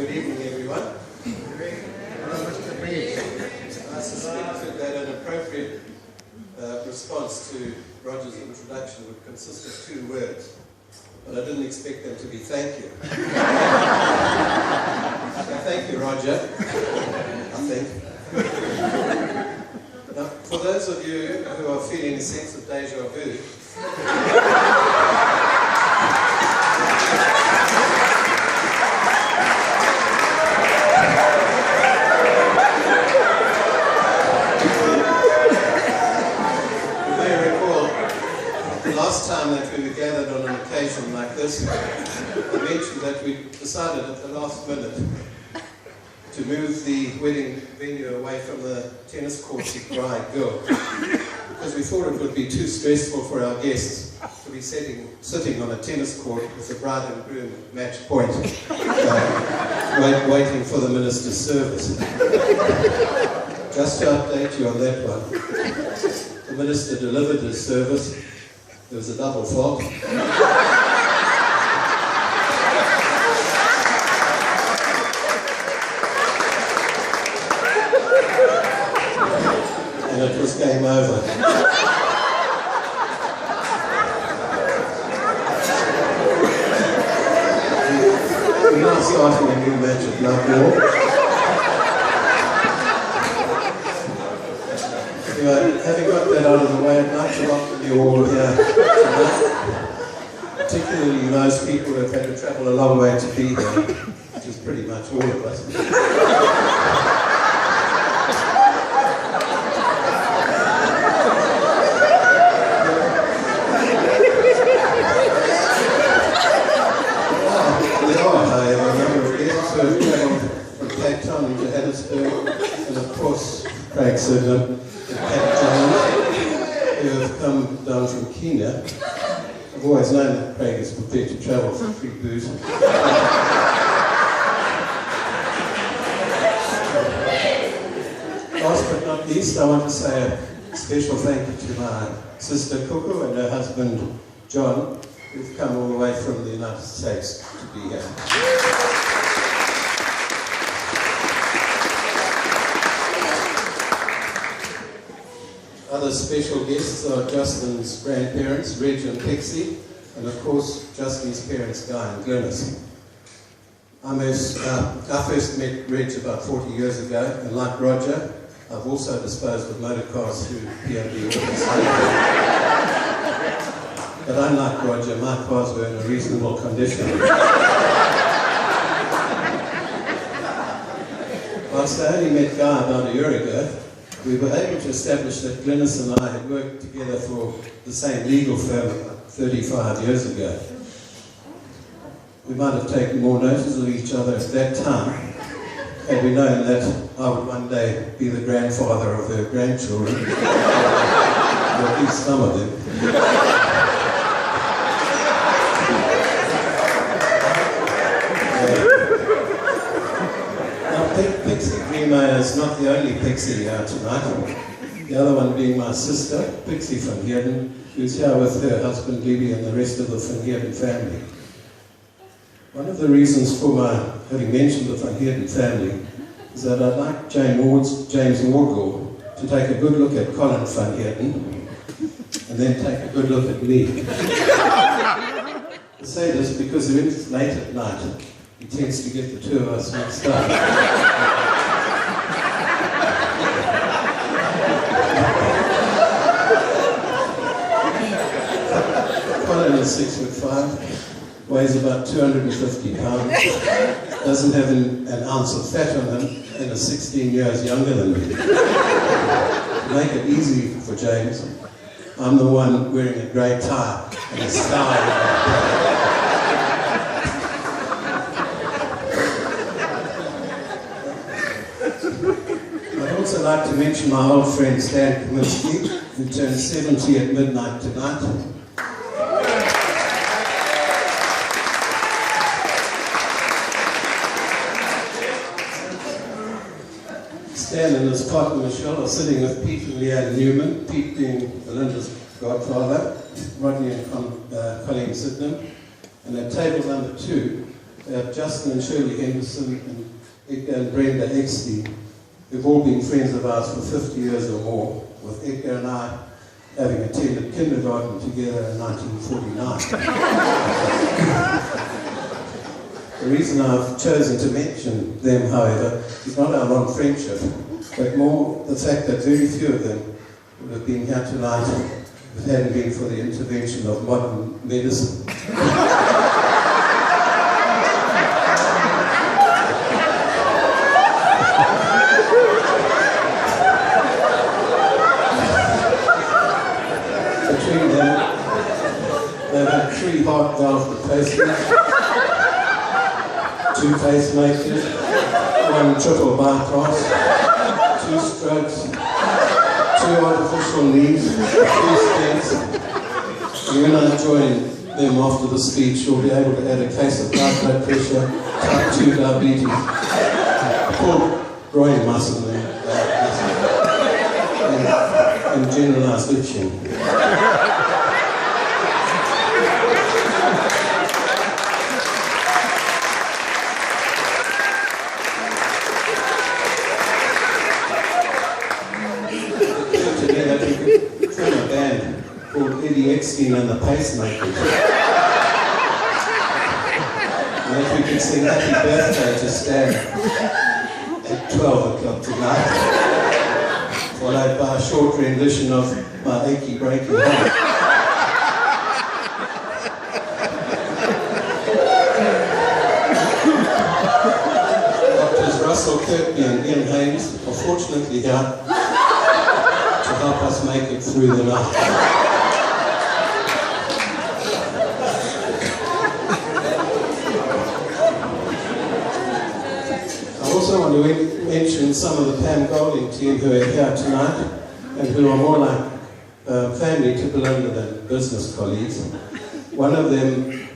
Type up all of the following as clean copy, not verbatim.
Good evening, everyone. I suspected that an appropriate response to Roger's introduction would consist of 2 words, but I didn't expect them to be thank you. So thank you, Roger, I think. Now, for those of you who are feeling a sense of deja vu, last time that we were gathered on an occasion like this, I mentioned that we decided at the last minute to move the wedding venue away from the tennis courts of bride-girl, because we thought it would be too stressful for our guests to be sitting on a tennis court with the bride and groom at match point, waiting for the minister's service. Just to update you on that one, the minister delivered his service. There was a double fault. And it was game over. We're now starting a new match at Love. Anyway, having got that out of the way, I'd like to welcome you all here tonight, particularly those people who have had to travel a long way to be here, which is pretty much all of us. There are, however, a number of guests who have travelled from Cape Town to Hattiesburg, and of course, Craig Sidnam, who have come down from Kenya. I've always known that Craig is prepared to travel for free booze. Last but not least, I want to say a special thank you to my sister Kuku and her husband John, who've come all the way from the United States to be here. Other special guests are Justin's grandparents, Reg and Pixie, and of course Justin's parents, Guy and Glynis. I first met Reg about 40 years ago, and like Roger, I've also disposed of motor cars through P&B Auto. But unlike Roger, my cars were in a reasonable condition. Whilst I only met Guy about a year ago, we were able to establish that Glynis and I had worked together for the same legal firm about 35 years ago. We might have taken more notice of each other at that time, had we known that I would one day be the grandfather of her grandchildren, or at least some of them. Pixie Driemeyer is not the only Pixie here tonight. The other one being my sister, Pixie van Heerden, who's here with her husband Libby and the rest of the van Heerden family. One of the reasons for my having mentioned the van Heerden family is that I'd like James Wardgall to take a good look at Colin van Heerden and then take a good look at me. I say this because when it's late at night, he tends to get the two of us mixed up. Colin is 6'5", weighs about 250 pounds, doesn't have an ounce of fat on him, and is 16 years younger than me. To make it easy for James, I'm the one wearing a grey tie and a scarf. I'd also like to mention my old friend Stan Kaminsky, who turned 70 at midnight tonight. Stan and his partner Michelle are sitting with Pete and Leanne Newman, Pete being Belinda's godfather, Rodney and Colleen Sydenham, and at table number 2, Justin and Shirley Henderson and Edgar and Brenda Exley, who've all been friends of ours for 50 years or more, with Edgar and I having attended kindergarten together in 1949. The reason I've chosen to mention them, however, is not our long friendship, but more the fact that very few of them would have been here tonight if it hadn't been for the intervention of modern medicine. Between them, they've had 3 heart valve replacements, 2 pacemakers, 1 triple bypass, 2 strokes, 2 artificial knees, 2 stents. And when I join them after the speech, you'll be able to add a case of high blood pressure, type 2 diabetes, pulled groin muscle, and generalized itching. Epstein and the Pacemakers. And if we could sing Happy Birthday to Stan at 12 o'clock tonight, followed by a short rendition of My Achy Breaky Heart. Doctors Russell Kirkby and Ian Haynes are fortunately here to help us make it through the night. I also want to mention some of the Pam Golding team who are here tonight and who are more like family to Belinda than business colleagues. One of them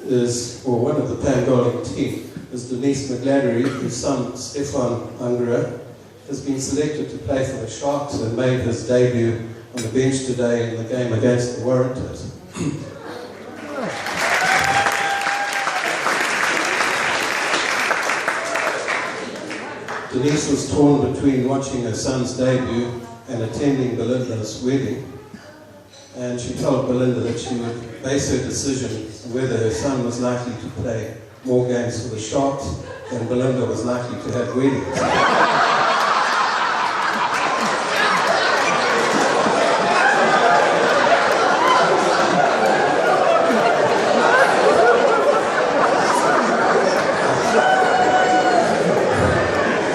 is, or one of the Pam Golding team, is Denise McGladdery, whose son Stefan Ungerer has been selected to play for the Sharks and made his debut on the bench today in the game against the Warriors. Denise was torn between watching her son's debut and attending Belinda's wedding, and she told Belinda that she would base her decision on whether her son was likely to play more games for the Sharks than Belinda was likely to have weddings.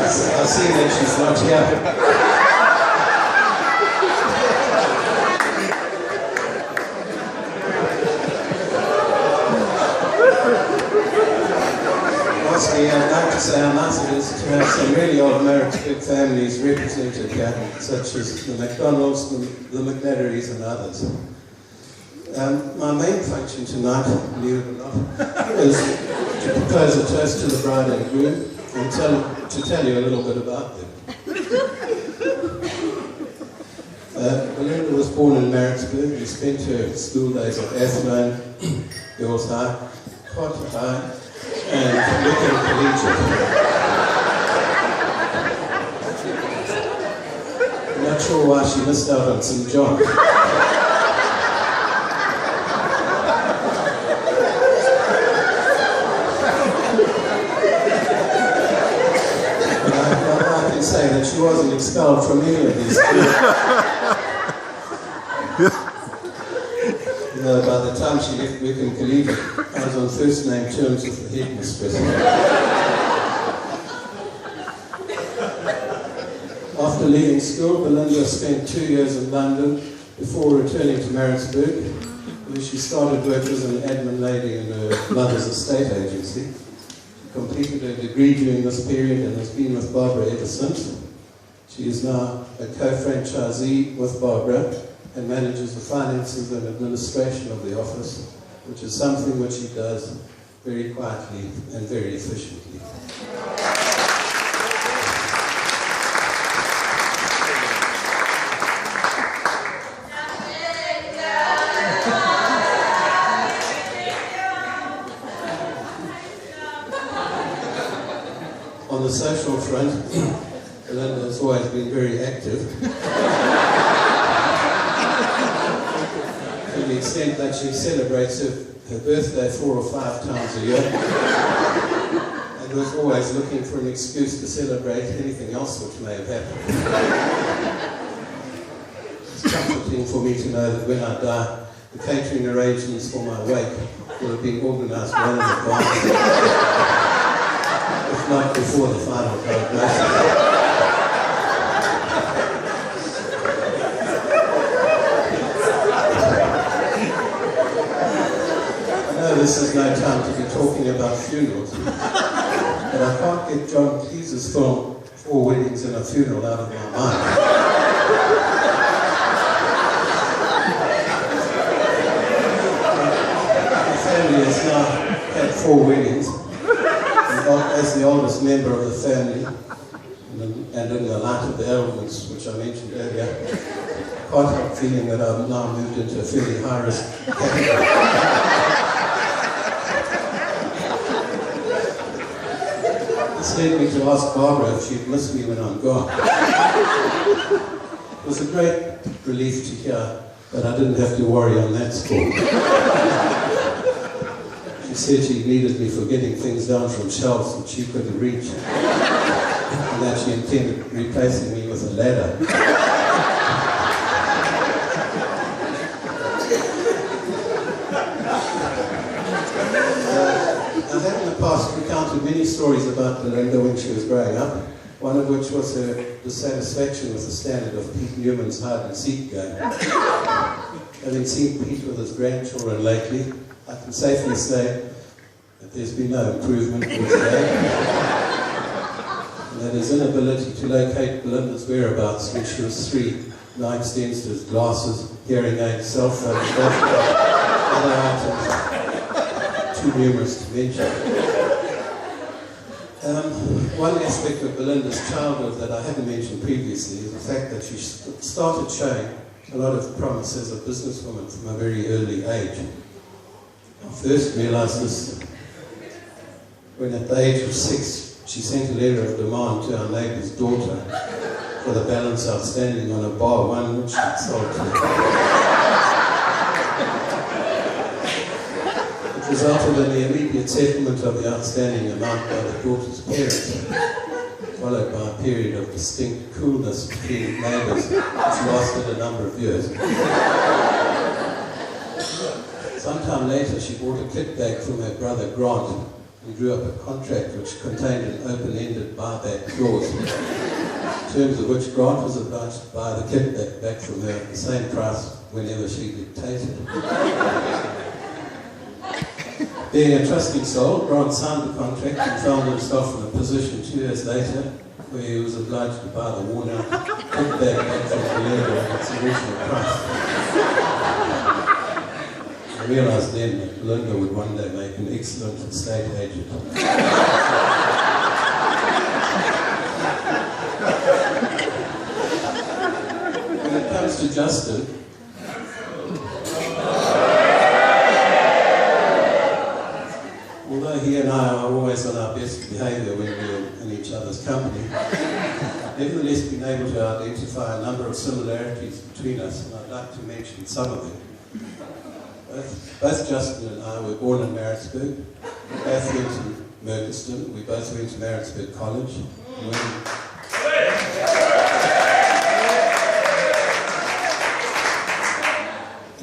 I see that she's not here. Lastly, I'd like to say how nice it is to have some really old Maritzburg families represented here, such as the McDonalds, the McGladderys and others. My main function tonight, believe it or not, is to propose a toast to the bride and groom and to tell you a little bit about them. Belinda was born in Maritzburg. She spent her school days at Athlone, Girls High, Carter High, and Wickham Collegiate. I'm not sure why she missed out on St. John. I can say that she wasn't expelled from any of these schools. By the time she left Wickham Collegiate, I was on first name terms with the headmistress. After leaving school, Belinda spent 2 years in London before returning to Maritzburg, where she started work as an admin lady in her mother's estate agency. She completed her degree during this period and has been with Barbara ever since. She is now a co-franchisee with Barbara and manages the finances and administration of the office, which is something which he does very quietly and very efficiently. On the social front, Belinda has always been very active. To the extent that she celebrates her birthday 4 or 5 times a year. And was always looking for an excuse to celebrate anything else which may have happened. It's comforting for me to know that when I die, the catering arrangements for my wake will have been organised well in advance, if not before the final prognosis. I know this is no time to be talking about funerals, but I can't get John Cleese's film 4 Weddings and a Funeral out of my mind. Has now had 4 weddings, and as the oldest member of the family, and in the light of the elements which I mentioned earlier, I can't help feeling that I've now moved into a fairly high-risk category. This led me to ask Barbara if she'd miss me when I'm gone. It was a great relief to hear that I didn't have to worry on that score. She said she needed me for getting things down from shelves which she couldn't reach, and that she intended replacing me with a ladder. I have in the past recounted many stories about Belinda when she was growing up, one of which was her dissatisfaction with the standard of Pete Newman's hide-and-seek game. Having seen Pete with his grandchildren lately, I can safely say that there's been no improvement in his game, and that his inability to locate Belinda's whereabouts when she was 3 now extends to his glasses, hearing aids, cell phone, other items too numerous to mention. One aspect of Belinda's childhood that I haven't mentioned previously is the fact that she started showing a lot of promise as a businesswoman from a very early age. I first realised this when at the age of 6 she sent a letter of demand to our neighbour's daughter for the balance outstanding on a bar one which she'd sold to her. It resulted in the immediate settlement of the outstanding amount by the daughter's parents, followed by a period of distinct coolness between neighbours which lasted a number of years. Sometime later, she bought a kit bag from her brother Grant and drew up a contract which contained an open-ended buyback clause, in terms of which Grant was obliged to buy the kit bag back from her at the same price whenever she dictated. Being a trusting soul, Grant signed the contract and found himself in a position 2 years later where he was obliged to buy the worn-out kit bag back from Belinda at its original price. I realised then that Belinda would one day make an excellent estate agent. When it comes to Justin, although he and I are always on our best behaviour when we're in each other's company, I've nevertheless been able to identify a number of similarities between us, and I'd like to mention some of them. Both Justin and I were born in Maritzburg. We both went to Merchiston. We both went to Maritzburg College.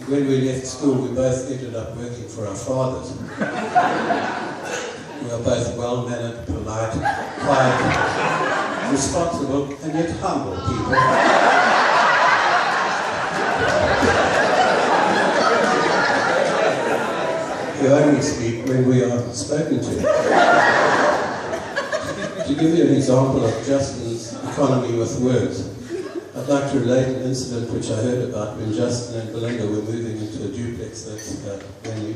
When we left school, we both ended up working for our fathers. We are both well-mannered, polite, quiet, responsible, and yet humble people. We only speak when we are spoken to. To give you an example of Justin's economy with words, I'd like to relate an incident which I heard about when Justin and Belinda were moving into a duplex that venue.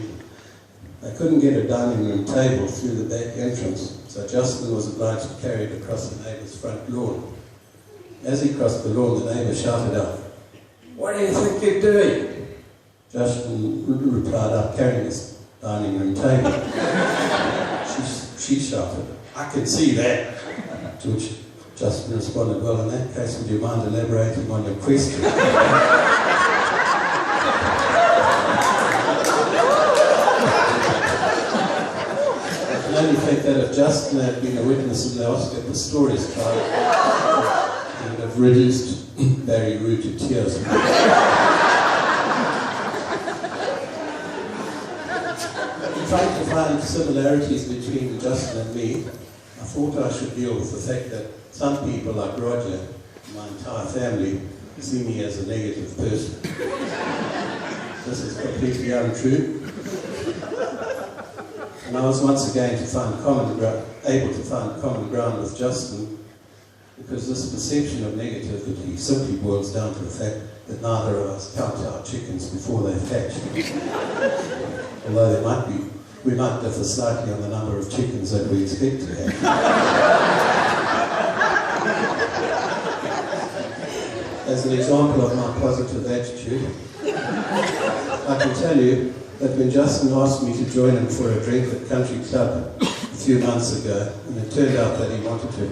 They couldn't get a dining room table through the back entrance, so Justin was obliged to carry it across the neighbour's front lawn. As he crossed the lawn, the neighbour shouted out, "What do you think you're doing?" Justin replied, "I'm carrying this dining room table." She shouted, "I can see that." To which Justin responded, well, in that case, would you mind elaborating on your question? I can only think that if Justin had been a witness in the Oscar Pistorius trial, he would have reduced Barry Root to tears. In trying to find similarities between Justin and me, I thought I should deal with the fact that some people, like Roger, my entire family, see me as a negative person. This is completely untrue. And I was once again able to find common ground with Justin, because this perception of negativity simply boils down to the fact that neither of us count our chickens before they've hatched. Although we might differ slightly on the number of chickens that we expect to have. As an example of my positive attitude, I can tell you that when Justin asked me to join him for a drink at Country Club a few months ago, and it turned out that he wanted to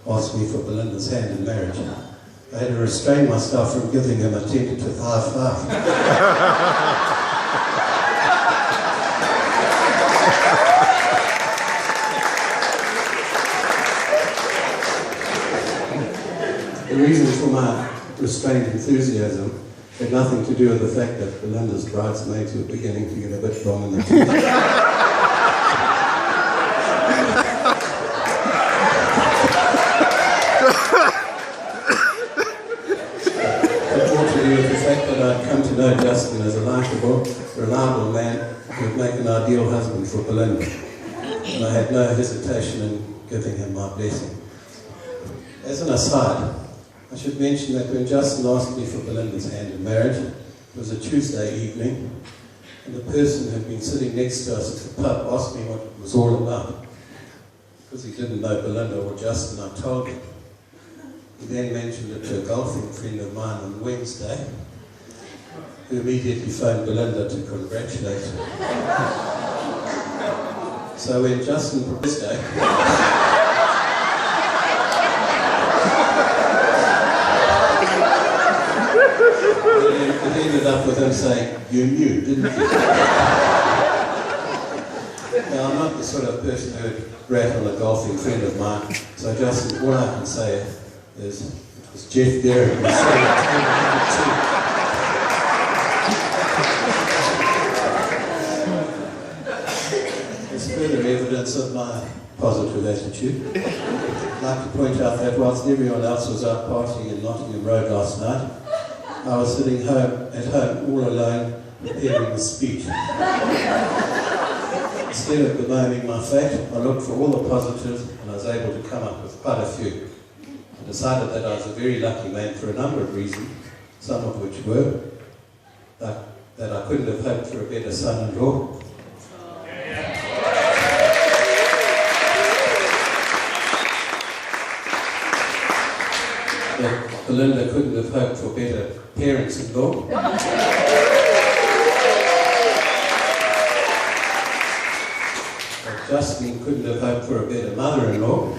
ask me for Belinda's hand in marriage, I had to restrain myself from giving him a tentative high five. The reason for my restrained enthusiasm had nothing to do with the fact that Belinda's bridesmaids were beginning to get a bit long in the tooth. It more to do with the fact that I'd come to know Justin as a likeable, reliable man who would make an ideal husband for Belinda. And I had no hesitation in giving him my blessing. As an aside, I should mention that when Justin asked me for Belinda's hand in marriage, it was a Tuesday evening, and the person who had been sitting next to us at the pub asked me what it was all about. Because he didn't know Belinda or Justin, I told him. He then mentioned it to a golfing friend of mine on Wednesday, who immediately phoned Belinda to congratulate her. So when Justin proposed it ended up with him saying, "You knew, didn't you?" Now, I'm not the sort of person who would rat on a golfing friend of mine, so just all I can say is, it was Jeff Derrick who said it. There's further evidence of my positive attitude. I'd like to point out that whilst everyone else was out partying in Nottingham Road last night, I was sitting at home all alone, preparing a speech. Instead of bemoaning my fate, I looked for all the positives, and I was able to come up with quite a few. I decided that I was a very lucky man for a number of reasons, some of which were that I couldn't have hoped for a better son-in-law. That Belinda couldn't have hoped for better parents-in-law. That Justin couldn't have hoped for a better mother-in-law.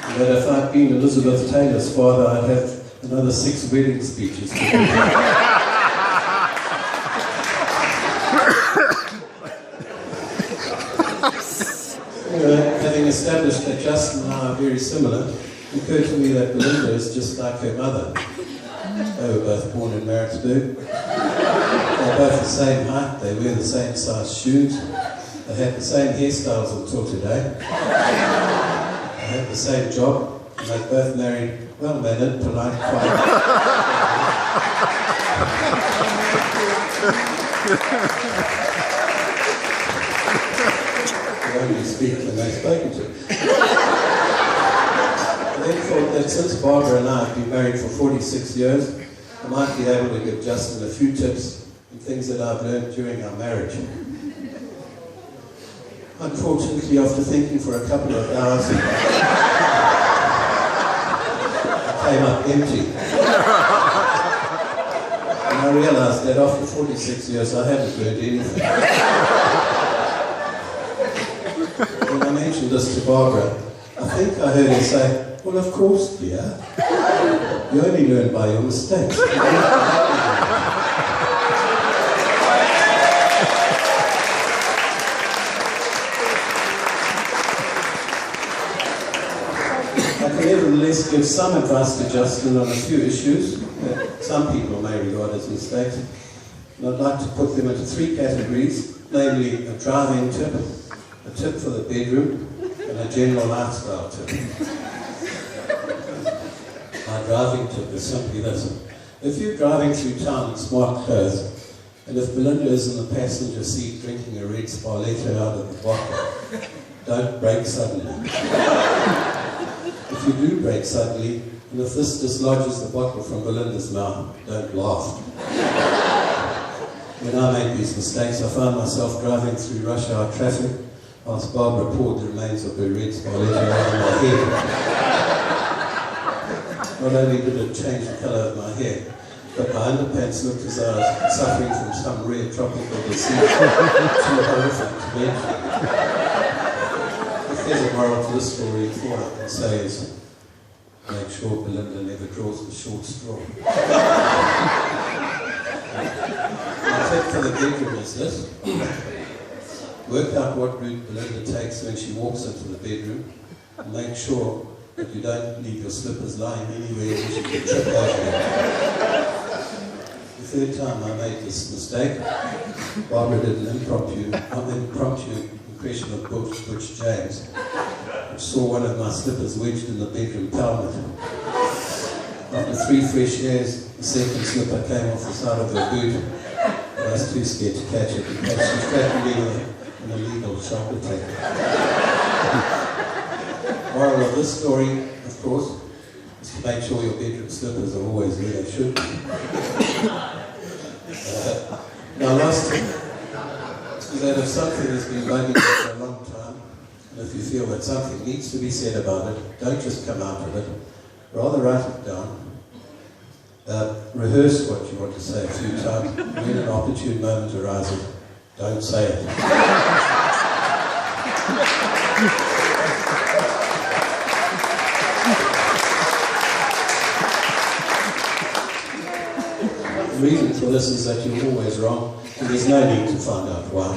And that if I'd been Elizabeth Taylor's father, I'd have another 6 wedding speeches to do. Having established that Justin and I are very similar, it occurred to me that Belinda is just like her mother. They were both born in Maritzburg. They're both the same height, they wear the same size shoes, they had the same hairstyles until today, they had the same job, and they both married well-mannered, polite, quiet. Only speak when they're spoken to. I then thought that since Barbara and I have been married for 46 years, I might be able to give Justin a few tips and things that I've learned during our marriage. Unfortunately, after thinking for a couple of hours, I came up empty. And I realized that after 46 years, I haven't learned anything. mentioned this to Barbara, I think I heard her say, well, of course, dear. You only learn by your mistakes. I can nevertheless give some advice to Justin on a few issues that some people may regard as mistakes. And I'd like to put them into 3 categories, namely a driving tip, a tip for the bedroom, and a general lifestyle tip. My driving tip is simply this. If you're driving through town in smart clothes, and if Belinda is in the passenger seat drinking a red Sparletto out of the bottle, don't brake suddenly. If you do brake suddenly, and if this dislodges the bottle from Belinda's mouth, don't laugh. When I made these mistakes, I found myself driving through rush hour traffic whilst Barbara poured the remains of her red Sparletto over my head. Not only did it change the colour of my hair, but my underpants looked as though I was suffering from some rare tropical disease, too horrific to mention. If there's a moral to this story, all I can say is, make sure Belinda never draws the short straw. My tip for the bedroom is this. Work out what route Belinda takes when she walks into the bedroom, and make sure that you don't leave your slippers lying anywhere where she can trip over them. The third time I made this mistake, Barbara did an impromptu impression of Butch James, which saw one of my slippers wedged in the bedroom palmet. After 3 fresh hairs, the second slipper came off the side of her boot, but I was too scared to catch it because she threatened me with an illegal shop attack. Moral of this story, of course, is to make sure your bedroom slippers are always where they should be. Now, last thing is that if something has been bugging you for a long time, and if you feel that something needs to be said about it, don't just come out with it. Rather write it down. Rehearse what you want to say a few times. When an opportune moment arises, don't say it. The reason for this is that you're always wrong, and there's no need to find out why.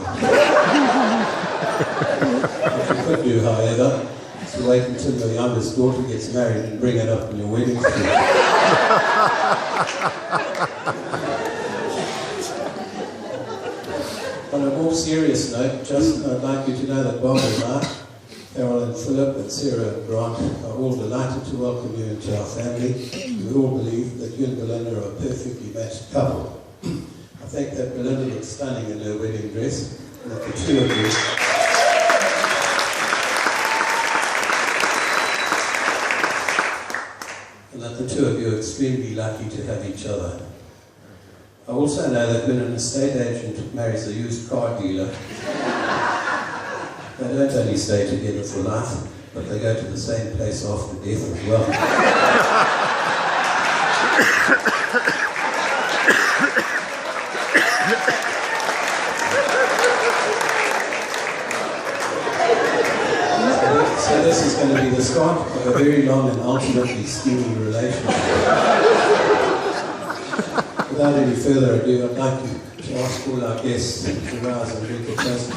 What you could do, however, is to wait until your youngest daughter gets married and bring it up in your wedding speech. On a more serious note, Justin, I'd like you to know that Bob and I, Carol and Philip and Sarah and Grant, are all delighted to welcome you into our family. We all believe that you and Belinda are a perfectly matched couple. I think that Belinda looks stunning in her wedding dress, and that the two of you are extremely lucky to have each other. I also know that when an estate agent marries a used car dealer, they don't only stay together for life, but they go to the same place after death as well. So this is going to be the start of a very long and ultimately steamy relationship. Without any further ado, I'd like to ask all our guests to rise and read the toast.